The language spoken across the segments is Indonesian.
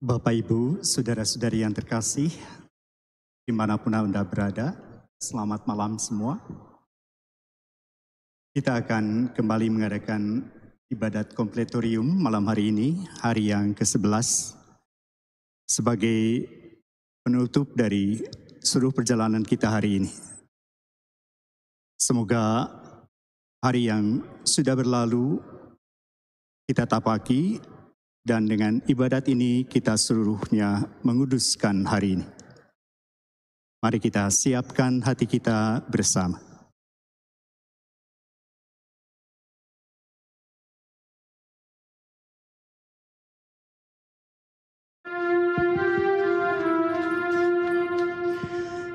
Bapak, Ibu, saudara-saudari yang terkasih, dimanapun Anda berada, selamat malam semua. Kita akan kembali mengadakan ibadat kompletorium malam hari ini, hari yang ke-11, sebagai penutup dari seluruh perjalanan kita hari ini. Semoga hari yang sudah berlalu kita tapaki, dan dengan ibadat ini kita seluruhnya menguduskan hari ini. Mari kita siapkan hati kita bersama.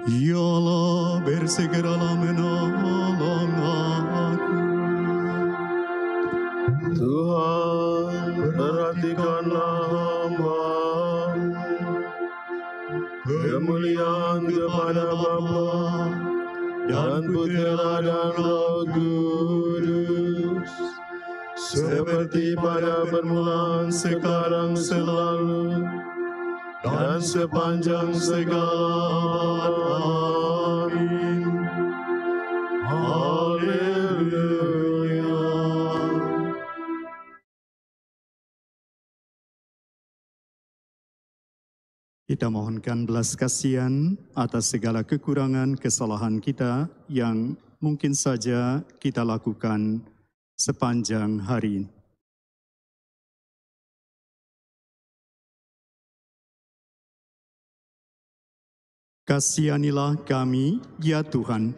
Ya Allah, bersegeralah menolong aku. Tuhan, perhatikanlah hamba-Mu, kemuliaan kepada Bapa dan Putera dan Roh Kudus, seperti pada permulaan, sekarang, selalu, dan sepanjang segala abad. Amin. Haleluya. Kita mohonkan belas kasihan atas segala kekurangan kesalahan kita yang mungkin saja kita lakukan sepanjang hari ini. Kasihanilah kami, ya Tuhan,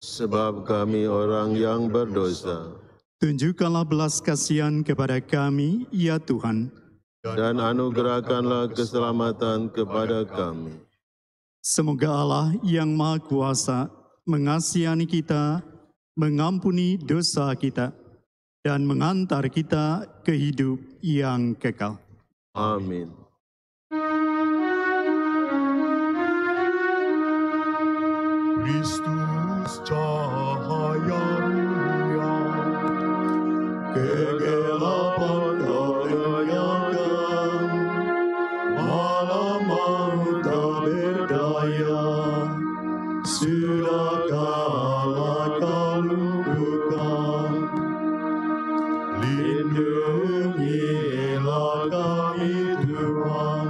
Sebab kami orang yang berdosa, tunjukkanlah belas kasihan kepada kami, ya Tuhan, dan anugerahkanlah keselamatan kepada kami. semoga Allah yang Maha Kuasa mengasihani kita, mengampuni dosa kita, dan mengantar kita ke hidup yang kekal. Amin. Kristus cahaya mulia, Kegelapan goyahkan, malam maut tak berdaya, sudah kalah kau lumpuhkan. Lindungilah kami Tuhan,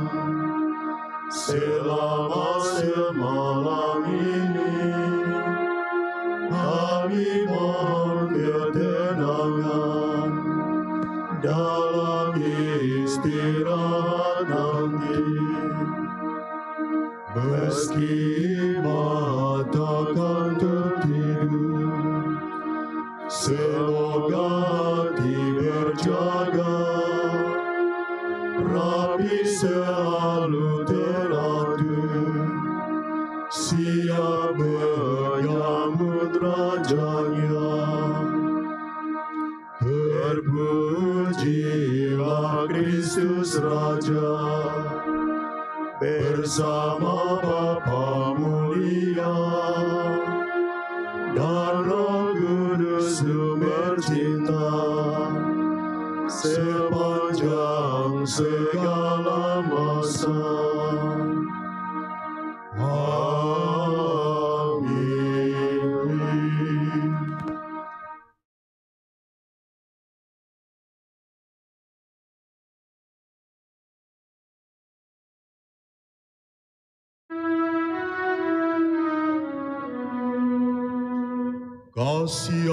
selama semalam ini, kami mohon ketenangan dalam istirahat nanti. Meski mata kan tertidur, semoga hati berjaga, rapi selalu teratur, siap menyambut rajanya. Terpujilah Kristus Raja, bersama Bapa mulia, dan Roh Kudus sumber cinta, sepanjang segala masa. Amin.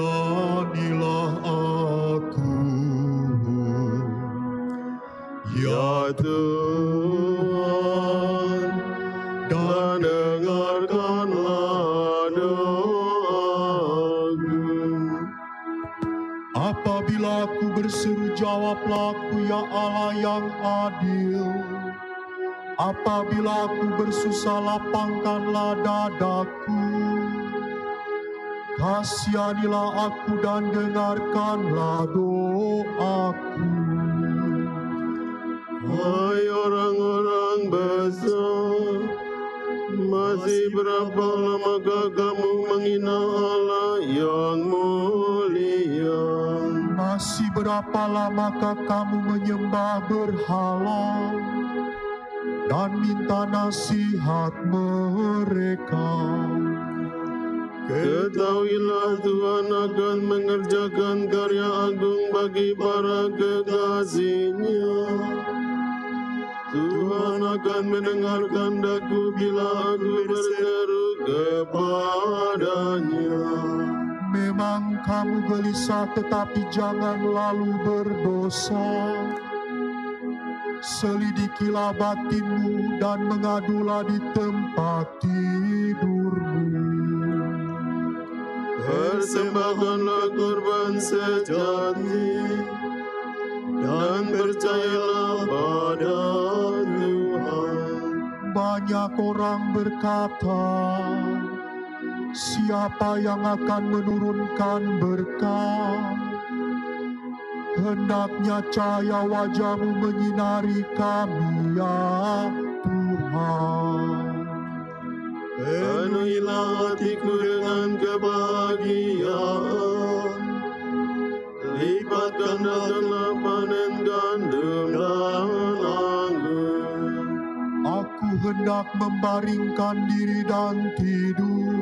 kasihanilah aku, Ya Tuhan, dan dengarkanlah doaku. apabila aku berseru jawablah aku, ya Allah yang adil. Apabila aku bersusah lapangkanlah dadaku. Kasihanilah aku dan dengarkanlah doaku. Hai orang-orang besar, masih berapa lamakah kamu menghina Allah yang mulia? Masih berapa lamakah kamu menyembah berhala? dan minta nasihat mereka. Ketahuilah Tuhan akan mengerjakan karya agung bagi para kekasih-Nya. Tuhan akan mendengarkan daku bila aku berseru kepadanya. Memang kamu gelisah tetapi jangan lalu berdosa. Selidikilah batinmu dan mengadulah di tempat tidurmu. Persembahkanlah korban sejati dan percayalah pada Tuhan. Banyak orang berkata, siapa yang akan menurunkan berkat? Hendaknya cahaya wajah-Mu menyinari kami, ya Tuhan. Penuhilah hatiku dengan kebahagiaan, lipat gandakanlah panen gandum dan anggur. Aku hendak membaringkan diri dan tidur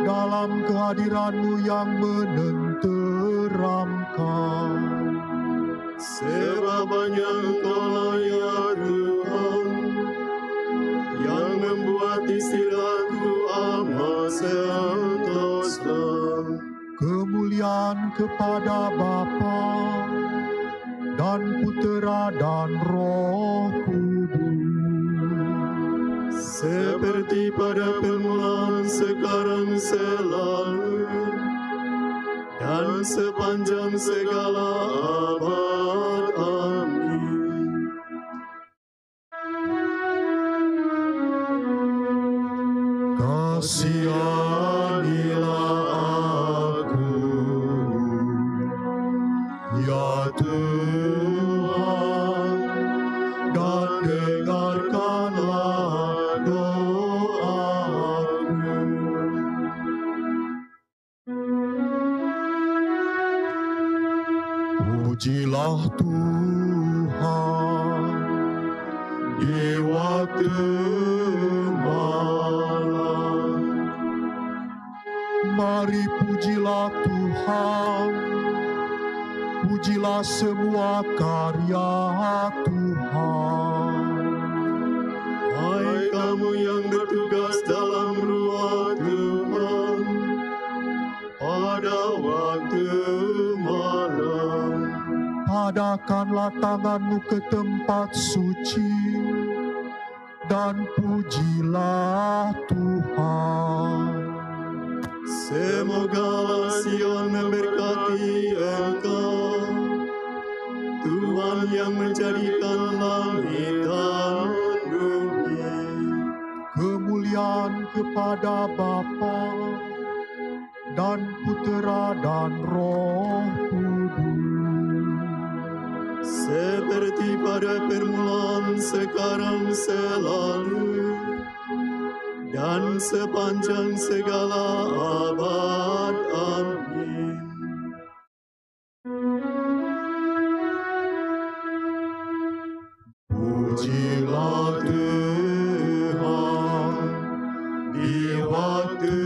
dalam kehadiran-Mu yang menenteramkan. Sebab hanya Engkau-lah ya Tuhan, yang membuat istirahatku amat sentosa. Kemuliaan kepada Bapa dan Putera dan Roh Kudus, Seperti pada permulaan, sekarang, selalu, dan sepanjang segala abad. Amin. kasihanilah aku, ya Tuhan, dan dengarkanlah doaku. Pujilah Tuhan di waktu malam. Mari pujilah Tuhan, pujilah semua karya Tuhan. Hai kamu yang bertugas dalam rumah Tuhan pada waktu malam. Adakanlah tanganmu ke tempat suci dan pujilah Tuhan. Semoga Sion memberkati engkau, Tuhan yang menjadikan langit dan bumi. Kemuliaan kepada Bapa dan Putera dan Roh Kudus, Seperti pada permulaan, sekarang, selalu, dan sepanjang segala abad. Amin. pujilah Tuhan di waktu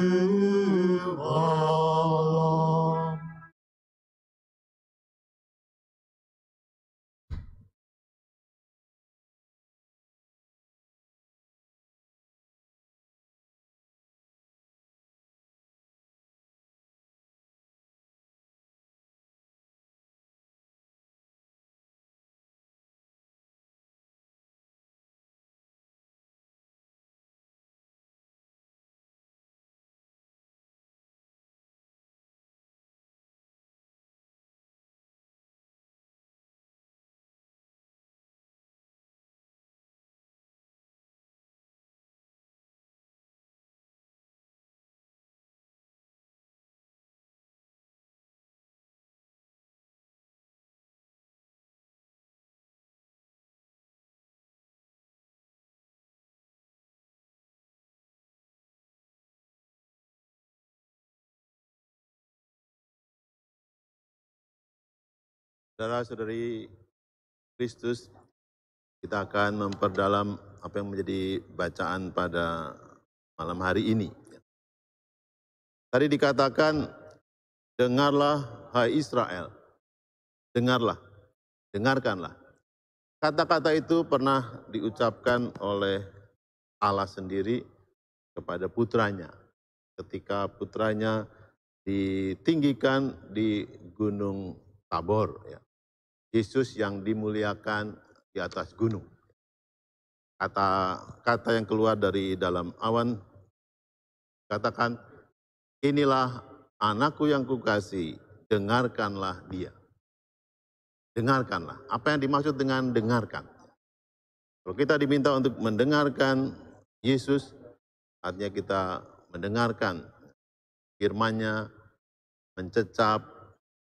malam. Saudara-saudari Kristus Kita akan memperdalam apa yang menjadi bacaan pada malam hari ini. Tadi dikatakan, dengarlah hai Israel, dengarlah, dengarkanlah. Kata-kata itu pernah diucapkan oleh Allah sendiri kepada putranya. Ketika putranya ditinggikan di Gunung Tabor. Ya. Yesus yang dimuliakan di atas gunung. Kata yang keluar dari dalam awan, katakan, inilah anakku yang kukasihi, dengarkanlah dia. Dengarkanlah. Apa yang dimaksud dengan dengarkan? Kalau kita diminta untuk mendengarkan Yesus, artinya kita mendengarkan firman-Nya, mencecap,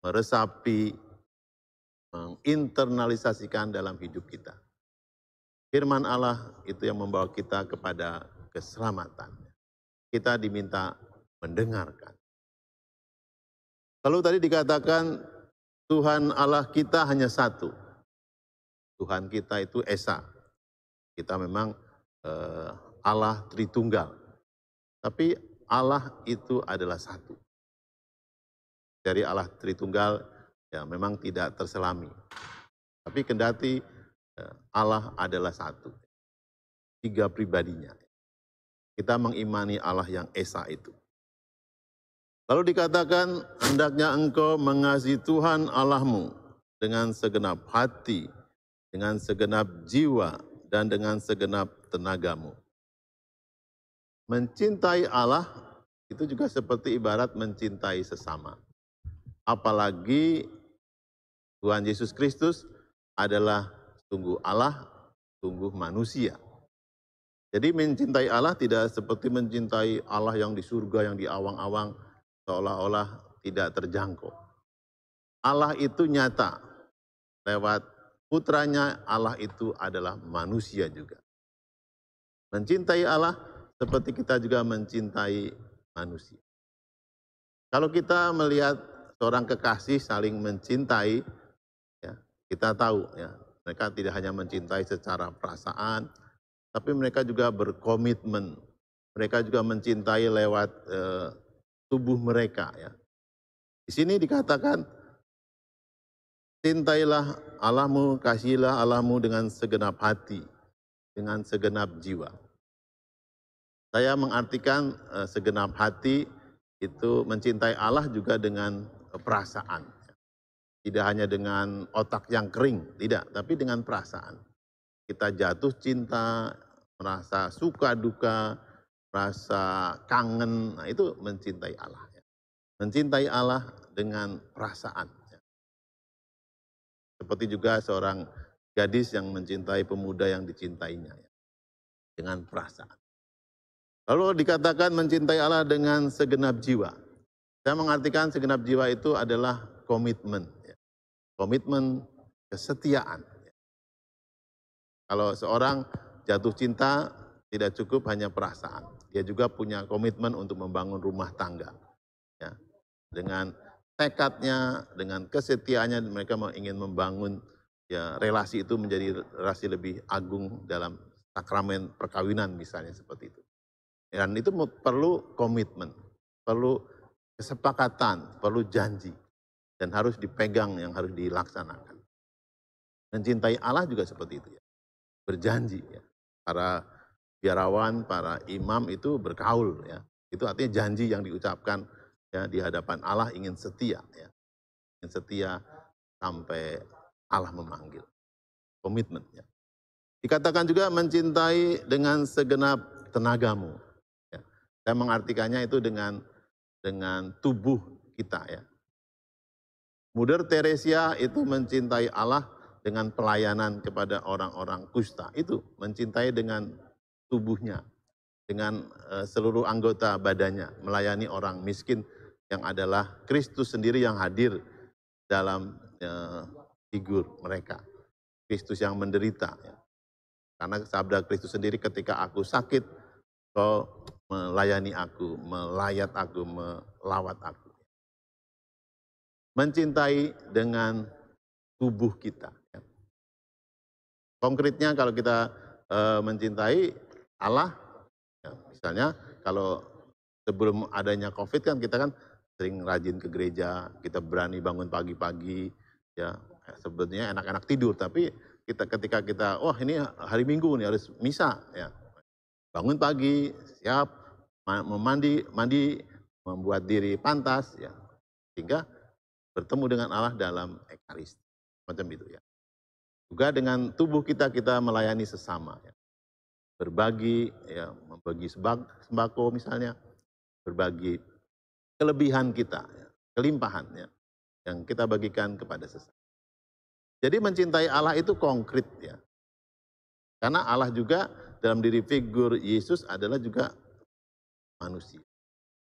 meresapi, menginternalisasikan dalam hidup kita. Firman Allah itu yang membawa kita kepada keselamatan. Kita diminta mendengarkan. Lalu tadi dikatakan Tuhan Allah kita hanya satu. Tuhan kita itu Esa. Kita memang Allah Tritunggal. Tapi Allah itu adalah satu. Dari Allah Tritunggal ya memang tidak terselami. Tapi kendati Allah adalah satu. 3 pribadinya. Kita mengimani Allah yang Esa itu. Lalu dikatakan, hendaknya engkau mengasihi Tuhan Allahmu dengan segenap hati, dengan segenap jiwa, dan dengan segenap tenagamu. Mencintai Allah itu juga seperti ibarat mencintai sesama. Apalagi Tuhan Yesus Kristus adalah sungguh Allah, sungguh manusia. Jadi mencintai Allah tidak seperti mencintai Allah yang di surga, yang di awang-awang, seolah-olah tidak terjangkau. Allah itu nyata. Lewat putranya Allah itu adalah manusia juga. Mencintai Allah seperti kita juga mencintai manusia. Kalau kita melihat seorang kekasih saling mencintai, ya, kita tahu ya, mereka tidak hanya mencintai secara perasaan, tapi mereka juga berkomitmen. Mereka juga mencintai lewat tubuh mereka. Ya. Di sini dikatakan, cintailah Allahmu, kasihilah Allahmu dengan segenap hati, dengan segenap jiwa. Saya mengartikan segenap hati itu mencintai Allah juga dengan perasaan. Tidak hanya dengan otak yang kering, tidak, tapi dengan perasaan. Kita jatuh cinta, merasa suka duka, merasa kangen, nah itu mencintai Allah. Mencintai Allah dengan perasaan. Seperti juga seorang gadis yang mencintai pemuda yang dicintainya. Dengan perasaan. Lalu dikatakan mencintai Allah dengan segenap jiwa. Saya mengartikan segenap jiwa itu adalah komitmen. Komitmen kesetiaan. Kalau seorang jatuh cinta tidak cukup hanya perasaan. Dia juga punya komitmen untuk membangun rumah tangga. Ya. Dengan tekadnya, dengan kesetiaannya mereka ingin membangun ya, relasi itu menjadi relasi lebih agung dalam sakramen perkawinan misalnya seperti itu. Dan itu perlu komitmen, perlu kesepakatan, perlu janji. Dan harus dipegang, yang harus dilaksanakan. Mencintai Allah juga seperti itu ya. Berjanji ya. Para biarawan, para imam itu berkaul ya. Itu artinya janji yang diucapkan ya di hadapan Allah ingin setia ya. Ingin setia sampai Allah memanggil. Komitmen ya. Dikatakan juga mencintai dengan segenap tenagamu. Ya. Saya mengartikannya itu dengan tubuh kita ya. Mother Teresa itu mencintai Allah dengan pelayanan kepada orang-orang kusta. Itu mencintai dengan tubuhnya, dengan seluruh anggota badannya, melayani orang miskin yang adalah Kristus sendiri yang hadir dalam figur mereka. Kristus yang menderita. Ya. Karena sabda Kristus sendiri, ketika aku sakit, kau melayani aku, melayat aku, melawat aku. Mencintai dengan tubuh kita. Konkretnya kalau kita mencintai Allah, ya, misalnya kalau sebelum adanya COVID kan kita kan sering rajin ke gereja, kita berani bangun pagi-pagi, ya sebetulnya enak-enak tidur, tapi ketika kita, wah ini hari Minggu nih harus misa, ya bangun pagi, siap, mandi, membuat diri pantas, ya sehingga bertemu dengan Allah dalam ekaristi, macam itu ya. Juga dengan tubuh kita melayani sesama, ya. Berbagi, ya membagi sembako misalnya, berbagi kelebihan kita, ya, kelimpahan ya, yang kita bagikan kepada sesama. Jadi mencintai Allah itu konkret ya, karena Allah juga dalam diri figur Yesus adalah juga manusia.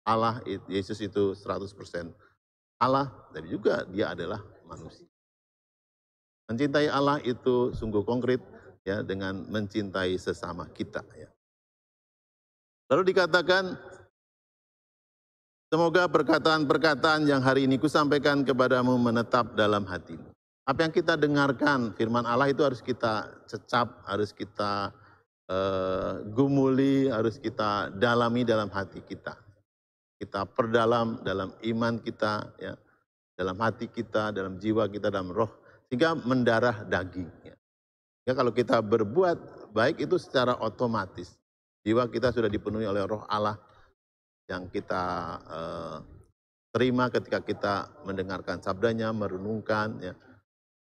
Allah, Yesus itu 100% Allah, dan juga dia adalah manusia. Mencintai Allah itu sungguh konkret ya, dengan mencintai sesama kita ya. Lalu dikatakan, semoga perkataan-perkataan yang hari ini kusampaikan kepadamu menetap dalam hatimu. Apa yang kita dengarkan, firman Allah itu harus kita cecap, harus kita gumuli, harus kita dalami dalam hati kita. Kita perdalam dalam iman kita, ya, dalam hati kita, dalam jiwa kita, dalam roh, sehingga mendarah daging. Ya. Ya, kalau kita berbuat baik itu secara otomatis jiwa kita sudah dipenuhi oleh roh Allah yang kita terima ketika kita mendengarkan sabdanya, merenungkan, ya,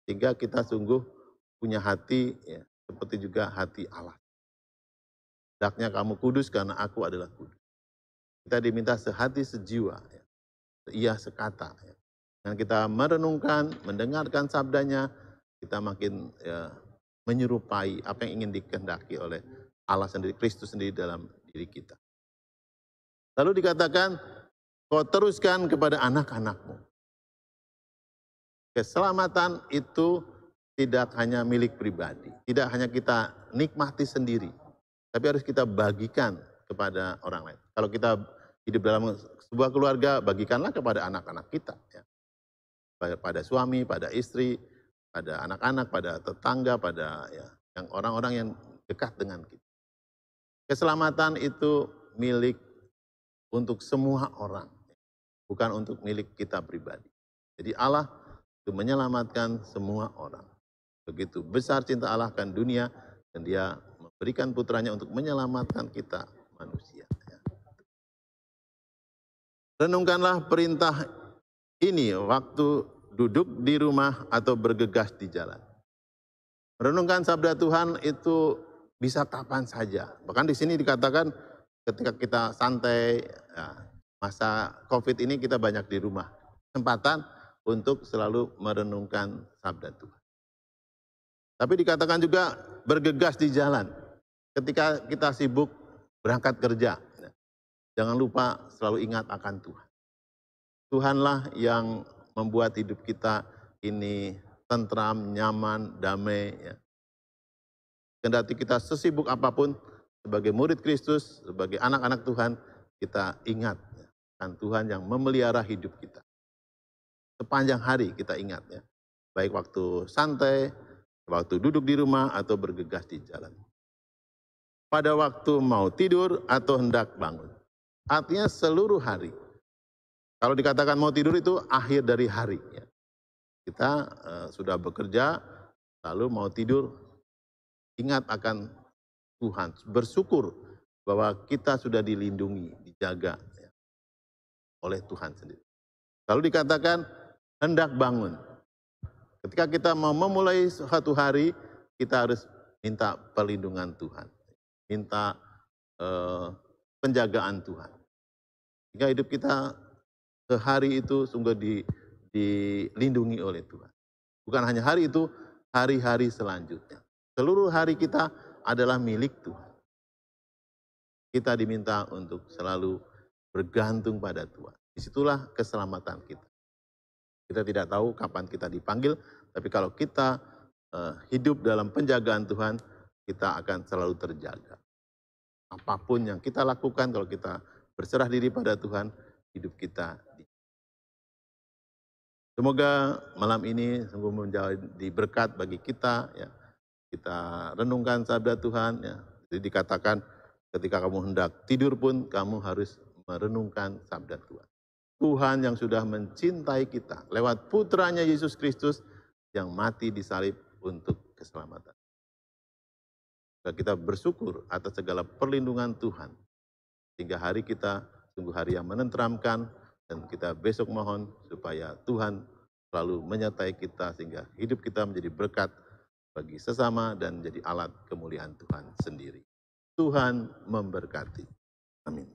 sehingga kita sungguh punya hati, ya, seperti juga hati Allah. Hendaknya kamu kudus karena aku adalah kudus. Kita diminta sehati sejiwa, ya, seia sekata. Ya. Dan kita merenungkan, mendengarkan sabdanya, kita makin ya, menyerupai apa yang ingin dikehendaki oleh Allah sendiri, Kristus sendiri dalam diri kita. Lalu dikatakan, kau teruskan kepada anak-anakmu. Keselamatan itu tidak hanya milik pribadi, tidak hanya kita nikmati sendiri, tapi harus kita bagikan kepada orang lain. Kalau kita hidup dalam sebuah keluarga, bagikanlah kepada anak-anak kita. Ya. Pada suami, pada istri, pada anak-anak, pada tetangga, pada ya, yang orang-orang yang dekat dengan kita. Keselamatan itu milik untuk semua orang, bukan untuk milik kita pribadi. Jadi Allah itu menyelamatkan semua orang. Begitu besar cinta Allah akan dunia, dan dia memberikan putranya untuk menyelamatkan kita manusia. Renungkanlah perintah ini waktu duduk di rumah atau bergegas di jalan. Renungkan sabda Tuhan itu bisa kapan saja. Bahkan di sini dikatakan ketika kita santai, ya, masa COVID ini kita banyak di rumah. Kesempatan untuk selalu merenungkan sabda Tuhan. Tapi dikatakan juga bergegas di jalan. Ketika kita sibuk berangkat kerja, jangan lupa selalu ingat akan Tuhan. Tuhanlah yang membuat hidup kita ini tentram, nyaman, damai. Ya. Kendati kita sesibuk apapun, sebagai murid Kristus, sebagai anak-anak Tuhan, kita ingat ya, kan Tuhan yang memelihara hidup kita. Sepanjang hari kita ingat ya, baik waktu santai, waktu duduk di rumah atau bergegas di jalan. Pada waktu mau tidur atau hendak bangun. Artinya seluruh hari. Kalau dikatakan mau tidur itu akhir dari hari. Ya. Kita sudah bekerja, lalu mau tidur, ingat akan Tuhan. Bersyukur bahwa kita sudah dilindungi, dijaga ya, oleh Tuhan sendiri. Lalu dikatakan hendak bangun. Ketika kita mau memulai suatu hari, kita harus minta perlindungan Tuhan. Minta penjagaan Tuhan. Sehingga hidup kita sehari itu sungguh dilindungi oleh Tuhan. Bukan hanya hari itu, hari-hari selanjutnya. Seluruh hari kita adalah milik Tuhan. Kita diminta untuk selalu bergantung pada Tuhan. Disitulah keselamatan kita. Kita tidak tahu kapan kita dipanggil, tapi kalau kita hidup dalam penjagaan Tuhan, kita akan selalu terjaga. Apapun yang kita lakukan, kalau kita berserah diri pada Tuhan, hidup kita. Semoga malam ini sungguh menjadi berkat bagi kita, ya, kita renungkan sabda Tuhan. Ya. Jadi dikatakan ketika kamu hendak tidur pun kamu harus merenungkan sabda Tuhan. Tuhan yang sudah mencintai kita lewat putranya Yesus Kristus yang mati di salib untuk keselamatan. Kita bersyukur atas segala perlindungan Tuhan. Sehingga hari kita sungguh hari yang menenteramkan, dan kita besok mohon supaya Tuhan selalu menyertai kita sehingga hidup kita menjadi berkat bagi sesama dan menjadi alat kemuliaan Tuhan sendiri. Tuhan memberkati. Amin.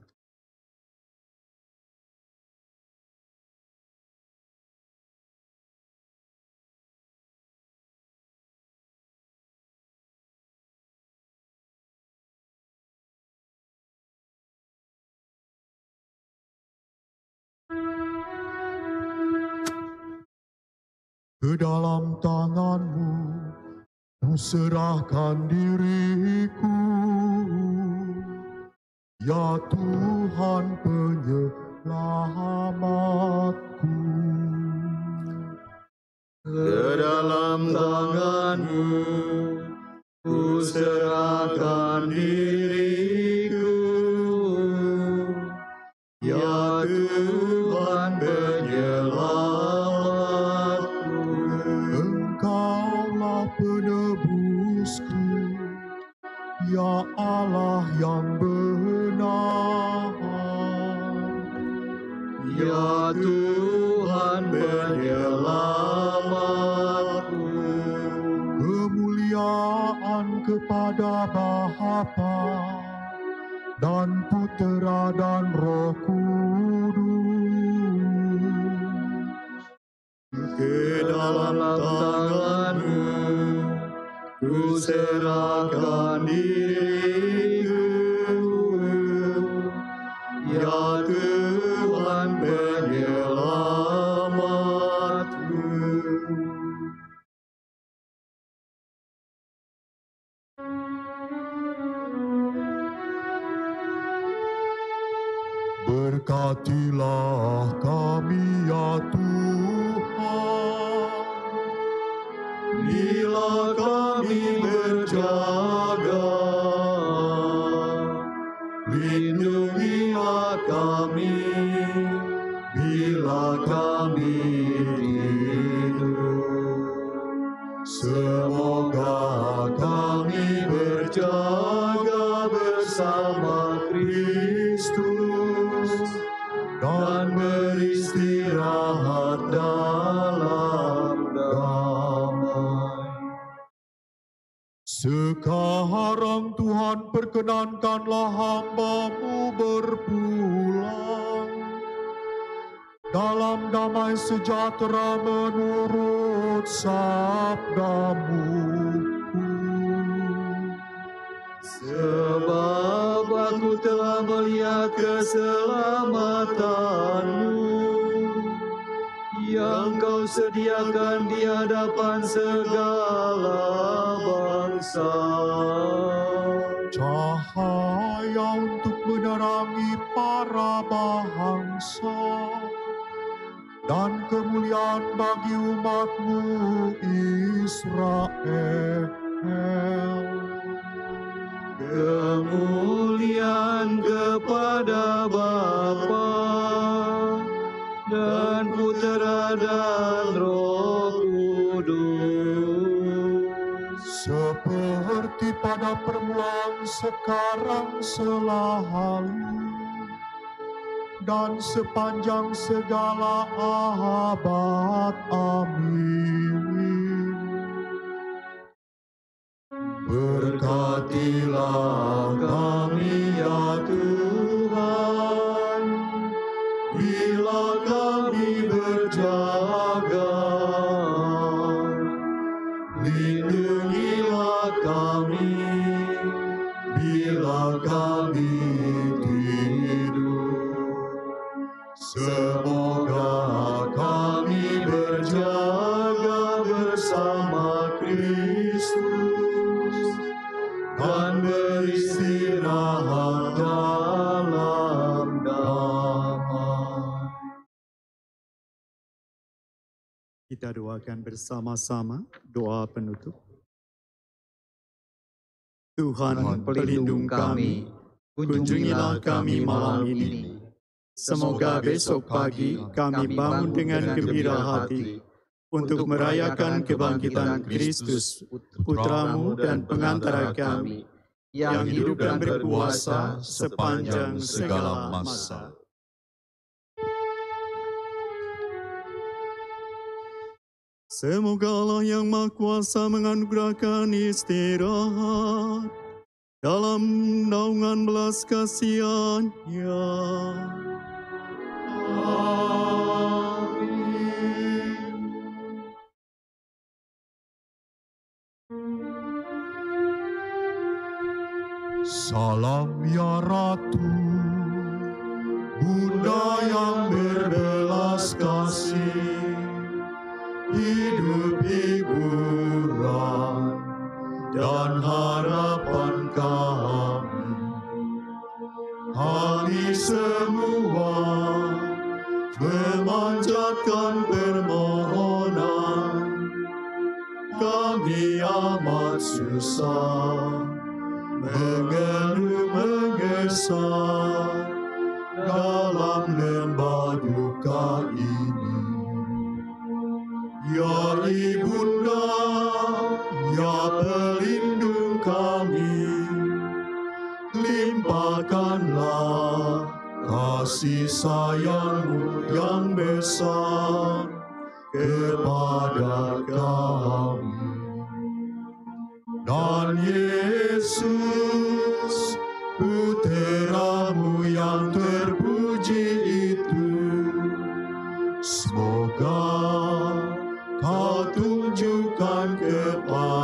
Ke dalam tangan-Mu ku serahkan diriku, ya Tuhan penyelamatku. Ke dalam tangan-Mu ku serahkan diriku, ya Tuhan penyelamatku. Engkaulah penebusku, ya Allah yang benar. Ya Tuhan penyelamatku. Kemuliaan kepada Bapa dan Putera dan Roh Kudus. Ke dalam tangan-Mu ku serahkan diriku, ya Tuhan penyelamatku. Berkatilah kami ya Tuhan, Bila kami berjaga, lindungilah kami. Bila kami tidur, semoga kami berjaga bersama Kristus dan beristirahat dalam damai. sekarang Tuhan perkenankanlah hamba-Mu berpulang dalam damai sejahtera menurut sabda-Mu. Sebab aku telah melihat keselamatan-Mu yang Kau sediakan di hadapan segala bangsa. Cahaya untuk menerangi para bangsa dan kemuliaan bagi umat-Mu Israel. Kemuliaan kepada Bapa dan Putera dan Roh Kudus, Seperti pada permulaan, sekarang, selalu, dan sepanjang segala abad. Amin. Berkatilah kami ya Tuhan, bila kami berjaga. Lindungilah kami, bila kami tidur. Semoga kami berjaga bersama Kristus dan beristirahat dalam damai. Kita doakan bersama-sama doa penutup. Tuhan pelindung kami, kunjungilah kami malam ini. Semoga besok pagi kami bangun dengan gembira hati untuk merayakan kebangkitan Kristus, Putra-Mu dan pengantara kami, yang hidup dan berkuasa sepanjang segala masa. Semoga Allah yang Maha Kuasa menganugerahkan istirahat dalam naungan belas kasihan-Nya. Salam ya Ratu, Bunda yang berbelas kasih, hidup hiburan dan harapan kami. Kami semua memanjatkan permohonan, kami amat susah, mengeluh mengesah dalam lembah duka ini. Ya Ibunda, ya pelindung kami, limpahkanlah kasih sayang-Mu yang besar kepada kami. Dan Yesus, Putra-Mu yang terpuji itu, semoga Kau tunjukkan kepada